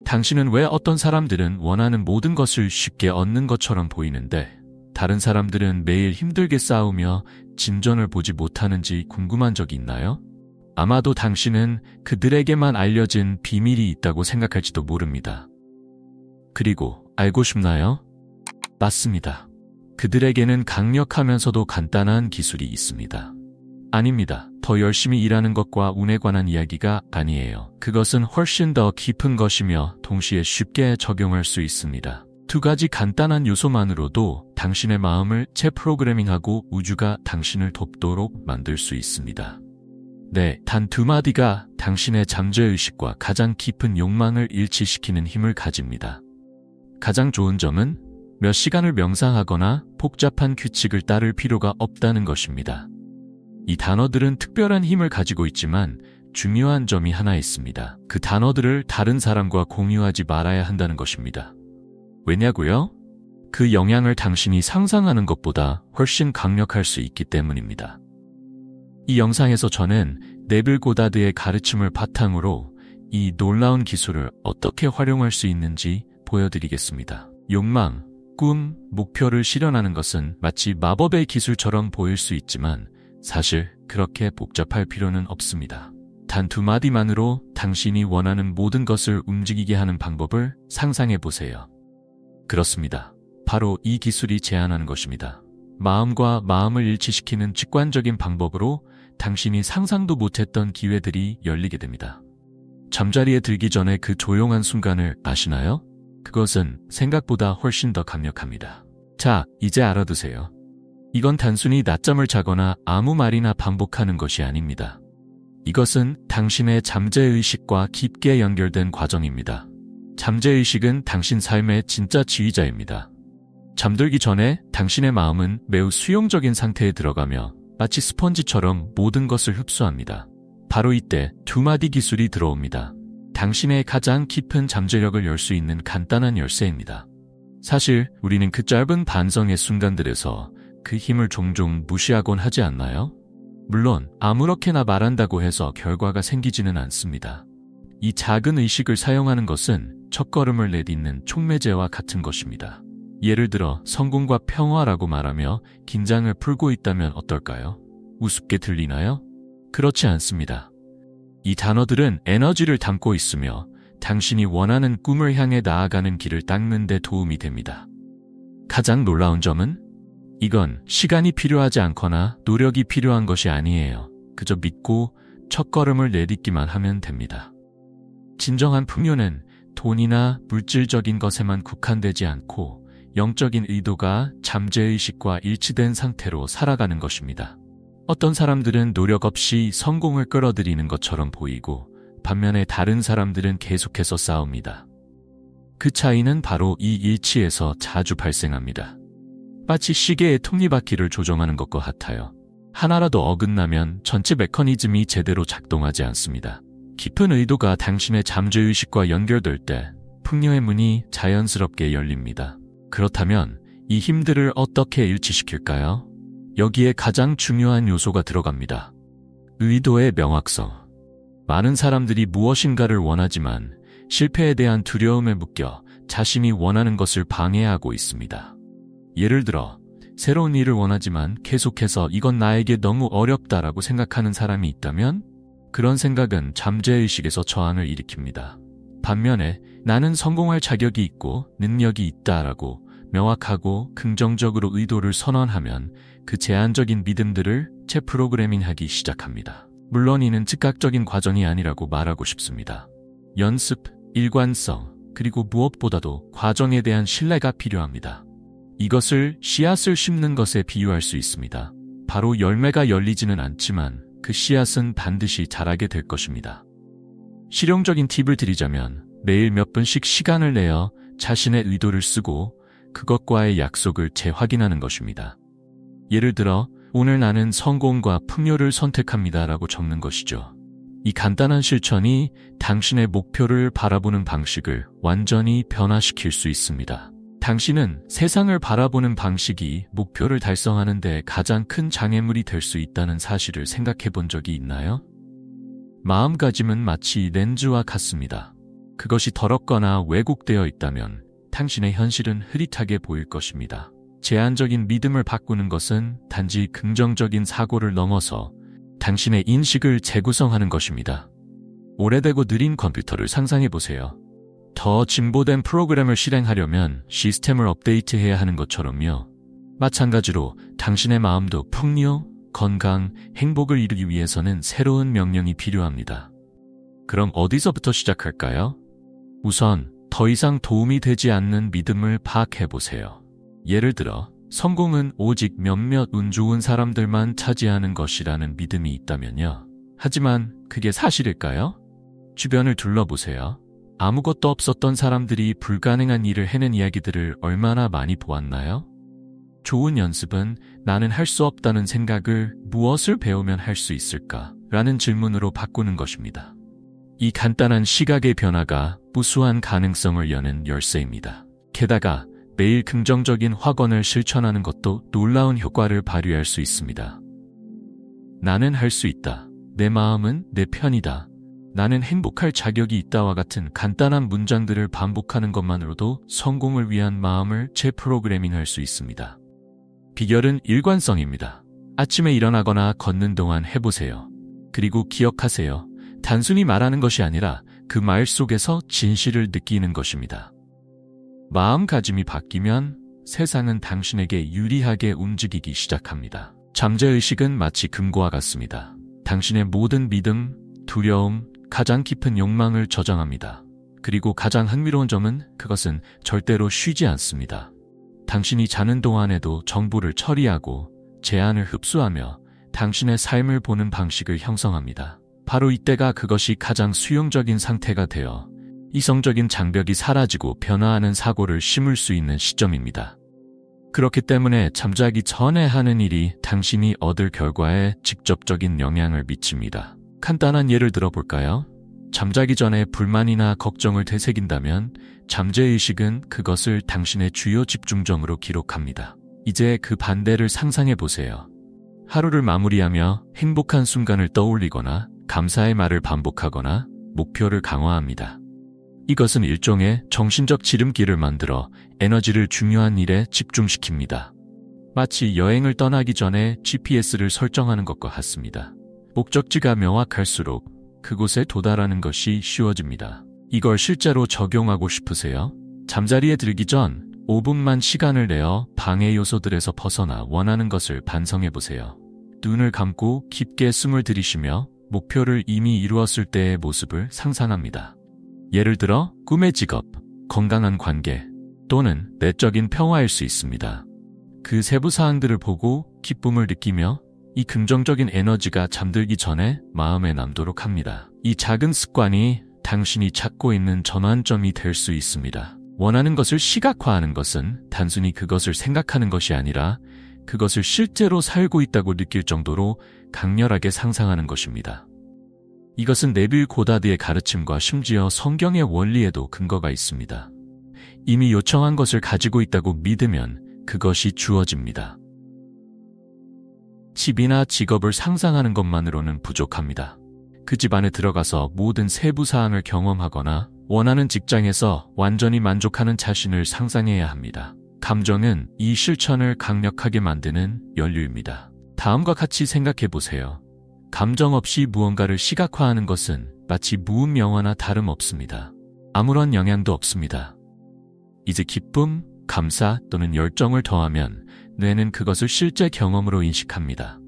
당신은 왜 어떤 사람들은 원하는 모든 것을 쉽게 얻는 것처럼 보이는데 다른 사람들은 매일 힘들게 싸우며 진전을 보지 못하는지 궁금한 적이 있나요? 아마도 당신은 그들에게만 알려진 비밀이 있다고 생각할지도 모릅니다. 그리고 알고 싶나요? 맞습니다. 그들에게는 강력하면서도 간단한 기술이 있습니다. 아닙니다. 더 열심히 일하는 것과 운에 관한 이야기가 아니에요. 그것은 훨씬 더 깊은 것이며 동시에 쉽게 적용할 수 있습니다. 두 가지 간단한 요소만으로도 당신의 마음을 재프로그래밍하고 우주가 당신을 돕도록 만들 수 있습니다. 네, 단 두 마디가 당신의 잠재의식과 가장 깊은 욕망을 일치시키는 힘을 가집니다. 가장 좋은 점은 몇 시간을 명상하거나 복잡한 규칙을 따를 필요가 없다는 것입니다. 이 단어들은 특별한 힘을 가지고 있지만 중요한 점이 하나 있습니다. 그 단어들을 다른 사람과 공유하지 말아야 한다는 것입니다. 왜냐고요? 그 영향을 당신이 상상하는 것보다 훨씬 강력할 수 있기 때문입니다. 이 영상에서 저는 네빌 고다드의 가르침을 바탕으로 이 놀라운 기술을 어떻게 활용할 수 있는지 보여드리겠습니다. 욕망, 꿈, 목표를 실현하는 것은 마치 마법의 기술처럼 보일 수 있지만 사실 그렇게 복잡할 필요는 없습니다. 단 두 마디만으로 당신이 원하는 모든 것을 움직이게 하는 방법을 상상해 보세요. 그렇습니다. 바로 이 기술이 제안하는 것입니다. 마음과 마음을 일치시키는 직관적인 방법으로 당신이 상상도 못했던 기회들이 열리게 됩니다. 잠자리에 들기 전에 그 조용한 순간을 아시나요? 그것은 생각보다 훨씬 더 강력합니다. 자, 이제 알아두세요. 이건 단순히 낮잠을 자거나 아무 말이나 반복하는 것이 아닙니다. 이것은 당신의 잠재의식과 깊게 연결된 과정입니다. 잠재의식은 당신 삶의 진짜 지휘자입니다. 잠들기 전에 당신의 마음은 매우 수용적인 상태에 들어가며 마치 스펀지처럼 모든 것을 흡수합니다. 바로 이때 두 마디 기술이 들어옵니다. 당신의 가장 깊은 잠재력을 열 수 있는 간단한 열쇠입니다. 사실 우리는 그 짧은 반성의 순간들에서 그 힘을 종종 무시하곤 하지 않나요? 물론 아무렇게나 말한다고 해서 결과가 생기지는 않습니다. 이 작은 의식을 사용하는 것은 첫걸음을 내딛는 촉매제와 같은 것입니다. 예를 들어 성공과 평화라고 말하며 긴장을 풀고 있다면 어떨까요? 우습게 들리나요? 그렇지 않습니다. 이 단어들은 에너지를 담고 있으며 당신이 원하는 꿈을 향해 나아가는 길을 닦는 데 도움이 됩니다. 가장 놀라운 점은 이건 시간이 필요하지 않거나 노력이 필요한 것이 아니에요. 그저 믿고 첫걸음을 내딛기만 하면 됩니다. 진정한 풍요는 돈이나 물질적인 것에만 국한되지 않고 영적인 의도가 잠재의식과 일치된 상태로 살아가는 것입니다. 어떤 사람들은 노력 없이 성공을 끌어들이는 것처럼 보이고 반면에 다른 사람들은 계속해서 싸웁니다. 그 차이는 바로 이 일치에서 자주 발생합니다. 마치 시계의 톱니바퀴를 조정하는 것과 같아요. 하나라도 어긋나면 전체 메커니즘이 제대로 작동하지 않습니다. 깊은 의도가 당신의 잠재의식과 연결될 때 풍요의 문이 자연스럽게 열립니다. 그렇다면 이 힘들을 어떻게 일치시킬까요? 여기에 가장 중요한 요소가 들어갑니다. 의도의 명확성. 많은 사람들이 무엇인가를 원하지만 실패에 대한 두려움에 묶여 자신이 원하는 것을 방해하고 있습니다. 예를 들어 새로운 일을 원하지만 계속해서 이건 나에게 너무 어렵다라고 생각하는 사람이 있다면 그런 생각은 잠재의식에서 저항을 일으킵니다. 반면에 나는 성공할 자격이 있고 능력이 있다라고 명확하고 긍정적으로 의도를 선언하면 그 제한적인 믿음들을 재프로그래밍하기 시작합니다. 물론 이는 즉각적인 과정이 아니라고 말하고 싶습니다. 연습, 일관성, 그리고 무엇보다도 과정에 대한 신뢰가 필요합니다. 이것을 씨앗을 심는 것에 비유할 수 있습니다. 바로 열매가 열리지는 않지만 그 씨앗은 반드시 자라게 될 것입니다. 실용적인 팁을 드리자면 매일 몇 분씩 시간을 내어 자신의 의도를 쓰고 그것과의 약속을 재확인하는 것입니다. 예를 들어 오늘 나는 성공과 풍요를 선택합니다 라고 적는 것이죠. 이 간단한 실천이 당신의 목표를 바라보는 방식을 완전히 변화시킬 수 있습니다. 당신은 세상을 바라보는 방식이 목표를 달성하는 데 가장 큰 장애물이 될 수 있다는 사실을 생각해 본 적이 있나요? 마음가짐은 마치 렌즈와 같습니다. 그것이 더럽거나 왜곡되어 있다면 당신의 현실은 흐릿하게 보일 것입니다. 제한적인 믿음을 바꾸는 것은 단지 긍정적인 사고를 넘어서 당신의 인식을 재구성하는 것입니다. 오래되고 느린 컴퓨터를 상상해 보세요. 더 진보된 프로그램을 실행하려면 시스템을 업데이트해야 하는 것처럼요. 마찬가지로 당신의 마음도 풍요, 건강, 행복을 이루기 위해서는 새로운 명령이 필요합니다. 그럼 어디서부터 시작할까요? 우선 더 이상 도움이 되지 않는 믿음을 파악해 보세요. 예를 들어 성공은 오직 몇몇 운 좋은 사람들만 차지하는 것이라는 믿음이 있다면요. 하지만 그게 사실일까요? 주변을 둘러보세요. 아무것도 없었던 사람들이 불가능한 일을 해낸 이야기들을 얼마나 많이 보았나요? 좋은 연습은 나는 할 수 없다는 생각을 무엇을 배우면 할 수 있을까? 라는 질문으로 바꾸는 것입니다. 이 간단한 시각의 변화가 무수한 가능성을 여는 열쇠입니다. 게다가 매일 긍정적인 확언을 실천하는 것도 놀라운 효과를 발휘할 수 있습니다. 나는 할 수 있다. 내 마음은 내 편이다. 나는 행복할 자격이 있다와 같은 간단한 문장들을 반복하는 것만으로도 성공을 위한 마음을 재프로그래밍할 수 있습니다. 비결은 일관성입니다. 아침에 일어나거나 걷는 동안 해보세요. 그리고 기억하세요. 단순히 말하는 것이 아니라 그 말 속에서 진실을 느끼는 것입니다. 마음가짐이 바뀌면 세상은 당신에게 유리하게 움직이기 시작합니다. 잠재의식은 마치 금고와 같습니다. 당신의 모든 믿음, 두려움, 가장 깊은 욕망을 저장합니다. 그리고 가장 흥미로운 점은 그것은 절대로 쉬지 않습니다. 당신이 자는 동안에도 정보를 처리하고 제안을 흡수하며 당신의 삶을 보는 방식을 형성합니다. 바로 이때가 그것이 가장 수용적인 상태가 되어 이성적인 장벽이 사라지고 변화하는 사고를 심을 수 있는 시점입니다. 그렇기 때문에 잠자기 전에 하는 일이 당신이 얻을 결과에 직접적인 영향을 미칩니다. 간단한 예를 들어볼까요? 잠자기 전에 불만이나 걱정을 되새긴다면 잠재의식은 그것을 당신의 주요 집중점으로 기록합니다. 이제 그 반대를 상상해 보세요. 하루를 마무리하며 행복한 순간을 떠올리거나 감사의 말을 반복하거나 목표를 강화합니다. 이것은 일종의 정신적 지름길을 만들어 에너지를 중요한 일에 집중시킵니다. 마치 여행을 떠나기 전에 GPS를 설정하는 것과 같습니다. 목적지가 명확할수록 그곳에 도달하는 것이 쉬워집니다. 이걸 실제로 적용하고 싶으세요? 잠자리에 들기 전 5분만 시간을 내어 방해 요소들에서 벗어나 원하는 것을 반성해보세요. 눈을 감고 깊게 숨을 들이쉬며 목표를 이미 이루었을 때의 모습을 상상합니다. 예를 들어 꿈의 직업, 건강한 관계 또는 내적인 평화일 수 있습니다. 그 세부 사항들을 보고 기쁨을 느끼며 이 긍정적인 에너지가 잠들기 전에 마음에 남도록 합니다. 이 작은 습관이 당신이 찾고 있는 전환점이 될 수 있습니다. 원하는 것을 시각화하는 것은 단순히 그것을 생각하는 것이 아니라 그것을 실제로 살고 있다고 느낄 정도로 강렬하게 상상하는 것입니다. 이것은 네빌 고다드의 가르침과 심지어 성경의 원리에도 근거가 있습니다. 이미 요청한 것을 가지고 있다고 믿으면 그것이 주어집니다. 집이나 직업을 상상하는 것만으로는 부족합니다. 그 집 안에 들어가서 모든 세부 사항을 경험하거나 원하는 직장에서 완전히 만족하는 자신을 상상해야 합니다. 감정은 이 실천을 강력하게 만드는 연료입니다. 다음과 같이 생각해 보세요. 감정 없이 무언가를 시각화하는 것은 마치 무음 영화나 다름없습니다. 아무런 영향도 없습니다. 이제 기쁨, 감사 또는 열정을 더하면 뇌는 그것을 실제 경험으로 인식합니다.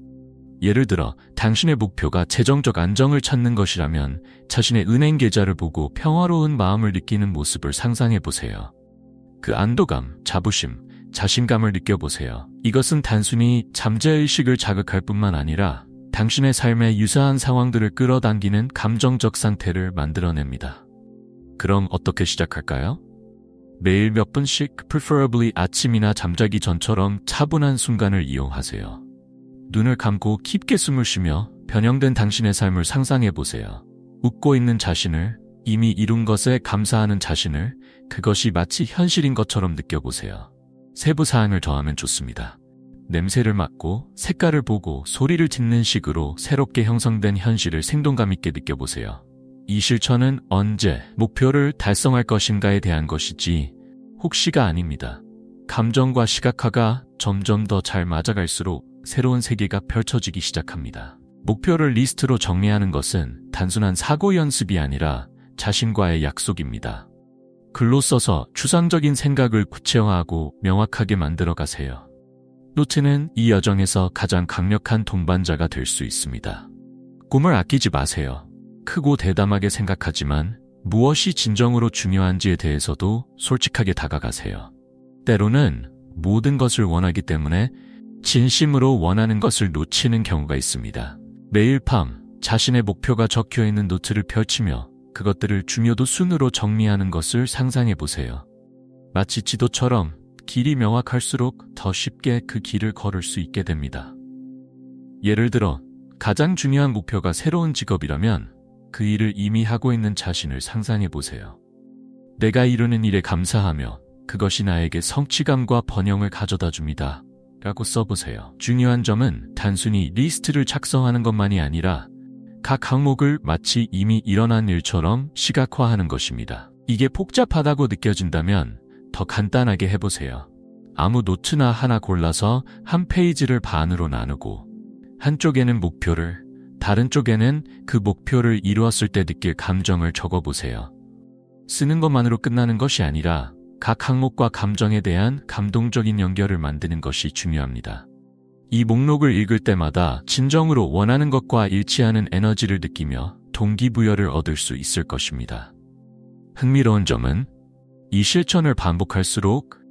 예를 들어 당신의 목표가 재정적 안정을 찾는 것이라면 자신의 은행 계좌를 보고 평화로운 마음을 느끼는 모습을 상상해 보세요. 그 안도감, 자부심, 자신감을 느껴보세요. 이것은 단순히 잠재의식을 자극할 뿐만 아니라 당신의 삶에 유사한 상황들을 끌어당기는 감정적 상태를 만들어냅니다. 그럼 어떻게 시작할까요? 매일 몇 분씩 preferably 아침이나 잠자기 전처럼 차분한 순간을 이용하세요. 눈을 감고 깊게 숨을 쉬며 변형된 당신의 삶을 상상해 보세요. 웃고 있는 자신을, 이미 이룬 것에 감사하는 자신을, 그것이 마치 현실인 것처럼 느껴보세요. 세부 사항을 더하면 좋습니다. 냄새를 맡고 색깔을 보고 소리를 듣는 식으로 새롭게 형성된 현실을 생동감 있게 느껴보세요. 이 실천은 언제 목표를 달성할 것인가에 대한 것이지 혹시가 아닙니다. 감정과 시각화가 점점 더 잘 맞아갈수록 새로운 세계가 펼쳐지기 시작합니다. 목표를 리스트로 정리하는 것은 단순한 사고 연습이 아니라 자신과의 약속입니다. 글로 써서 추상적인 생각을 구체화하고 명확하게 만들어 가세요. 노트는 이 여정에서 가장 강력한 동반자가 될 수 있습니다. 꿈을 아끼지 마세요. 크고 대담하게 생각하지만 무엇이 진정으로 중요한지에 대해서도 솔직하게 다가가세요. 때로는 모든 것을 원하기 때문에 진심으로 원하는 것을 놓치는 경우가 있습니다. 매일 밤 자신의 목표가 적혀있는 노트를 펼치며 그것들을 중요도 순으로 정리하는 것을 상상해 보세요. 마치 지도처럼 길이 명확할수록 더 쉽게 그 길을 걸을 수 있게 됩니다. 예를 들어 가장 중요한 목표가 새로운 직업이라면 그 일을 이미 하고 있는 자신을 상상해 보세요. 내가 이루는 일에 감사하며 그것이 나에게 성취감과 번영을 가져다 줍니다. 라고 써보세요. 중요한 점은 단순히 리스트를 작성하는 것만이 아니라 각 항목을 마치 이미 일어난 일처럼 시각화하는 것입니다. 이게 복잡하다고 느껴진다면 더 간단하게 해보세요. 아무 노트나 하나 골라서 한 페이지를 반으로 나누고 한쪽에는 목표를, 다른 쪽에는 그 목표를 이루었을 때 느낄 감정을 적어보세요. 쓰는 것만으로 끝나는 것이 아니라 각 항목과 감정에 대한 감동적인 연결을 만드는 것이 중요합니다. 이 목록을 읽을 때마다 진정으로 원하는 것과 일치하는 에너지를 느끼며 동기부여를 얻을 수 있을 것입니다. 흥미로운 점은 이 실천을 반복할수록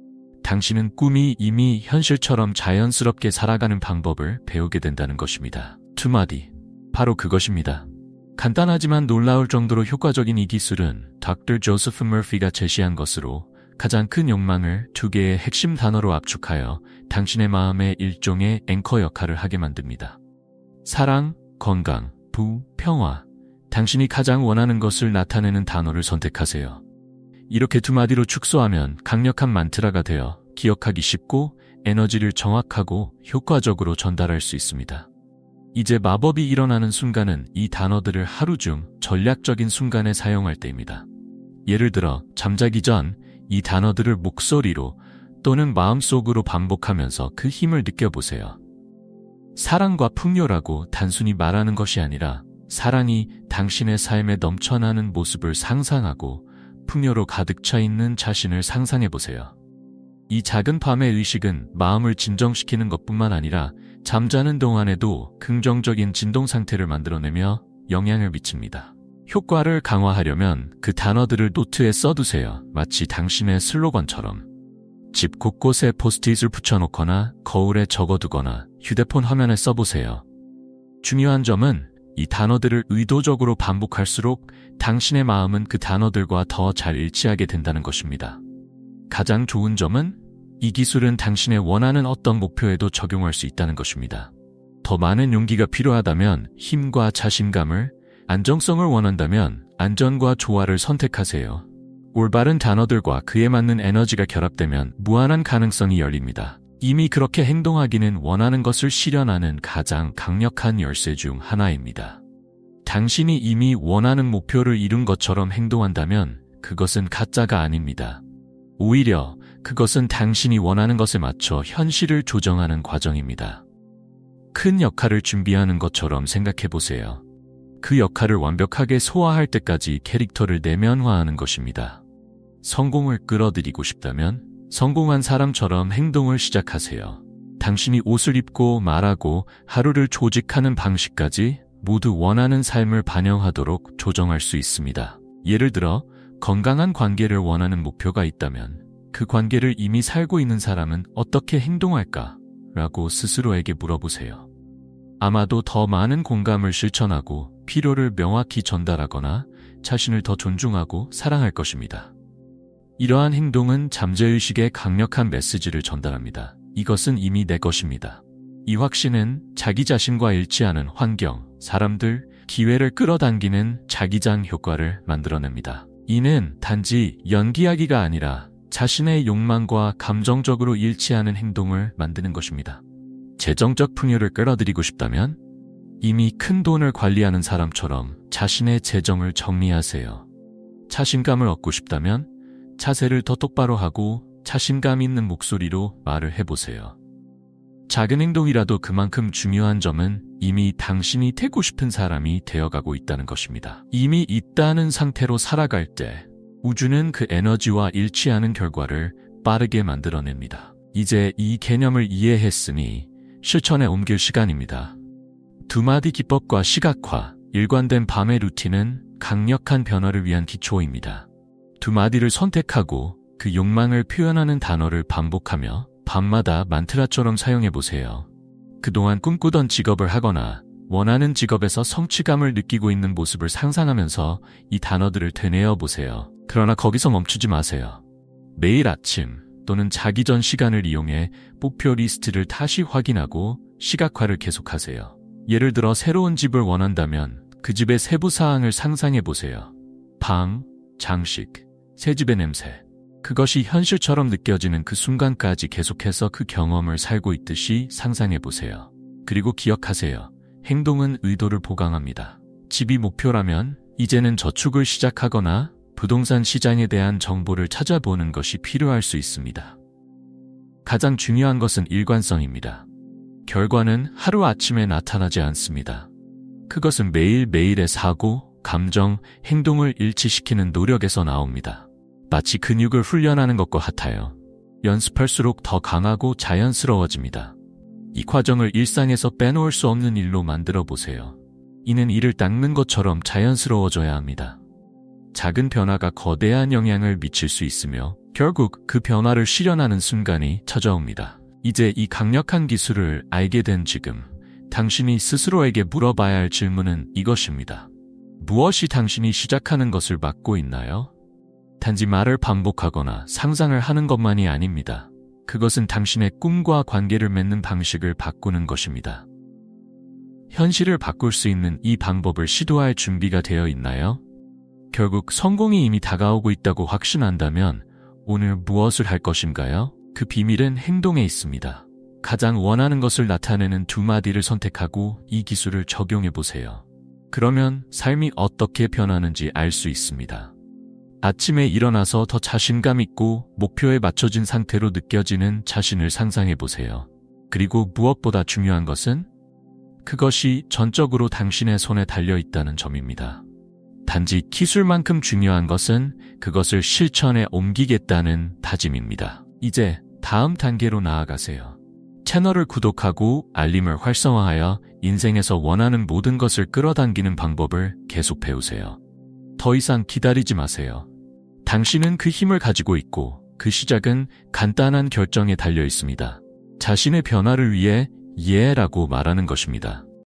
당신은 꿈이 이미 현실처럼 자연스럽게 살아가는 방법을 배우게 된다는 것입니다. 두 마디, 바로 그것입니다. 간단하지만 놀라울 정도로 효과적인 이 기술은 Dr. 조세프 머피가 제시한 것으로 가장 큰 욕망을 두 개의 핵심 단어로 압축하여 당신의 마음의 일종의 앵커 역할을 하게 만듭니다. 사랑, 건강, 부, 평화. 당신이 가장 원하는 것을 나타내는 단어를 선택하세요. 이렇게 두 마디로 축소하면 강력한 만트라가 되어 기억하기 쉽고 에너지를 정확하고 효과적으로 전달할 수 있습니다. 이제 마법이 일어나는 순간은 이 단어들을 하루 중 전략적인 순간에 사용할 때입니다. 예를 들어 잠자기 전 이 단어들을 목소리로 또는 마음속으로 반복하면서 그 힘을 느껴보세요. 사랑과 풍요라고 단순히 말하는 것이 아니라 사랑이 당신의 삶에 넘쳐나는 모습을 상상하고 풍요로 가득 차 있는 자신을 상상해보세요. 이 작은 밤의 의식은 마음을 진정시키는 것뿐만 아니라 잠자는 동안에도 긍정적인 진동 상태를 만들어내며 영향을 미칩니다. 효과를 강화하려면 그 단어들을 노트에 써두세요. 마치 당신의 슬로건처럼. 집 곳곳에 포스트잇을 붙여놓거나 거울에 적어두거나 휴대폰 화면에 써보세요. 중요한 점은 이 단어들을 의도적으로 반복할수록 당신의 마음은 그 단어들과 더 잘 일치하게 된다는 것입니다. 가장 좋은 점은 이 기술은 당신의 원하는 어떤 목표에도 적용할 수 있다는 것입니다. 더 많은 용기가 필요하다면 힘과 자신감을, 안정성을 원한다면 안전과 조화를 선택하세요. 올바른 단어들과 그에 맞는 에너지가 결합되면 무한한 가능성이 열립니다. 이미 그렇게 행동하기는 원하는 것을 실현하는 가장 강력한 열쇠 중 하나입니다. 당신이 이미 원하는 목표를 이룬 것처럼 행동한다면 그것은 가짜가 아닙니다. 오히려 그것은 당신이 원하는 것에 맞춰 현실을 조정하는 과정입니다. 큰 역할을 준비하는 것처럼 생각해보세요. 그 역할을 완벽하게 소화할 때까지 캐릭터를 내면화하는 것입니다. 성공을 끌어들이고 싶다면 성공한 사람처럼 행동을 시작하세요. 당신이 옷을 입고 말하고 하루를 조직하는 방식까지 모두 원하는 삶을 반영하도록 조정할 수 있습니다. 예를 들어 건강한 관계를 원하는 목표가 있다면 그 관계를 이미 살고 있는 사람은 어떻게 행동할까? 라고 스스로에게 물어보세요. 아마도 더 많은 공감을 실천하고 필요를 명확히 전달하거나 자신을 더 존중하고 사랑할 것입니다. 이러한 행동은 잠재의식에 강력한 메시지를 전달합니다. 이것은 이미 내 것입니다. 이 확신은 자기 자신과 일치하는 환경, 사람들, 기회를 끌어당기는 자기장 효과를 만들어냅니다. 이는 단지 연기하기가 아니라 자신의 욕망과 감정적으로 일치하는 행동을 만드는 것입니다. 재정적 풍요를 끌어들이고 싶다면 이미 큰 돈을 관리하는 사람처럼 자신의 재정을 정리하세요. 자신감을 얻고 싶다면 자세를 더 똑바로 하고 자신감 있는 목소리로 말을 해보세요. 작은 행동이라도 그만큼 중요한 점은 이미 당신이 되고 싶은 사람이 되어가고 있다는 것입니다. 이미 있다는 상태로 살아갈 때 우주는 그 에너지와 일치하는 결과를 빠르게 만들어냅니다. 이제 이 개념을 이해했으니 실천에 옮길 시간입니다. 두 마디 기법과 시각화, 일관된 밤의 루틴은 강력한 변화를 위한 기초입니다. 두 마디를 선택하고 그 욕망을 표현하는 단어를 반복하며 밤마다 만트라처럼 사용해보세요. 그동안 꿈꾸던 직업을 하거나 원하는 직업에서 성취감을 느끼고 있는 모습을 상상하면서 이 단어들을 되뇌어 보세요. 그러나 거기서 멈추지 마세요. 매일 아침 또는 자기 전 시간을 이용해 목표 리스트를 다시 확인하고 시각화를 계속하세요. 예를 들어 새로운 집을 원한다면 그 집의 세부 사항을 상상해 보세요. 방, 장식, 새 집의 냄새. 그것이 현실처럼 느껴지는 그 순간까지 계속해서 그 경험을 살고 있듯이 상상해 보세요. 그리고 기억하세요. 행동은 의도를 보강합니다. 집이 목표라면 이제는 저축을 시작하거나 부동산 시장에 대한 정보를 찾아보는 것이 필요할 수 있습니다. 가장 중요한 것은 일관성입니다. 결과는 하루아침에 나타나지 않습니다. 그것은 매일매일의 사고, 감정, 행동을 일치시키는 노력에서 나옵니다. 마치 근육을 훈련하는 것과 같아요. 연습할수록 더 강하고 자연스러워집니다. 이 과정을 일상에서 빼놓을 수 없는 일로 만들어 보세요. 이는 이를 닦는 것처럼 자연스러워져야 합니다. 작은 변화가 거대한 영향을 미칠 수 있으며 결국 그 변화를 실현하는 순간이 찾아옵니다. 이제 이 강력한 기술을 알게 된 지금 당신이 스스로에게 물어봐야 할 질문은 이것입니다. 무엇이 당신이 시작하는 것을 막고 있나요? 단지 말을 반복하거나 상상을 하는 것만이 아닙니다. 그것은 당신의 꿈과 관계를 맺는 방식을 바꾸는 것입니다. 현실을 바꿀 수 있는 이 방법을 시도할 준비가 되어 있나요? 결국 성공이 이미 다가오고 있다고 확신한다면 오늘 무엇을 할 것인가요? 그 비밀은 행동에 있습니다. 가장 원하는 것을 나타내는 두 마디를 선택하고 이 기술을 적용해 보세요. 그러면 삶이 어떻게 변하는지 알 수 있습니다. 아침에 일어나서 더 자신감 있고 목표에 맞춰진 상태로 느껴지는 자신을 상상해 보세요. 그리고 무엇보다 중요한 것은 그것이 전적으로 당신의 손에 달려 있다는 점입니다. 단지 기술만큼 중요한 것은 그것을 실천에 옮기겠다는 다짐입니다. 이제 다음 단계로 나아가세요. 채널을 구독하고 알림을 활성화하여 인생에서 원하는 모든 것을 끌어당기는 방법을 계속 배우세요. 더 이상 기다리지 마세요. 당신은 그 힘을 가지고 있고 그 시작은 간단한 결정에 달려 있습니다. 자신의 변화를 위해 예라고 말하는 것입니다.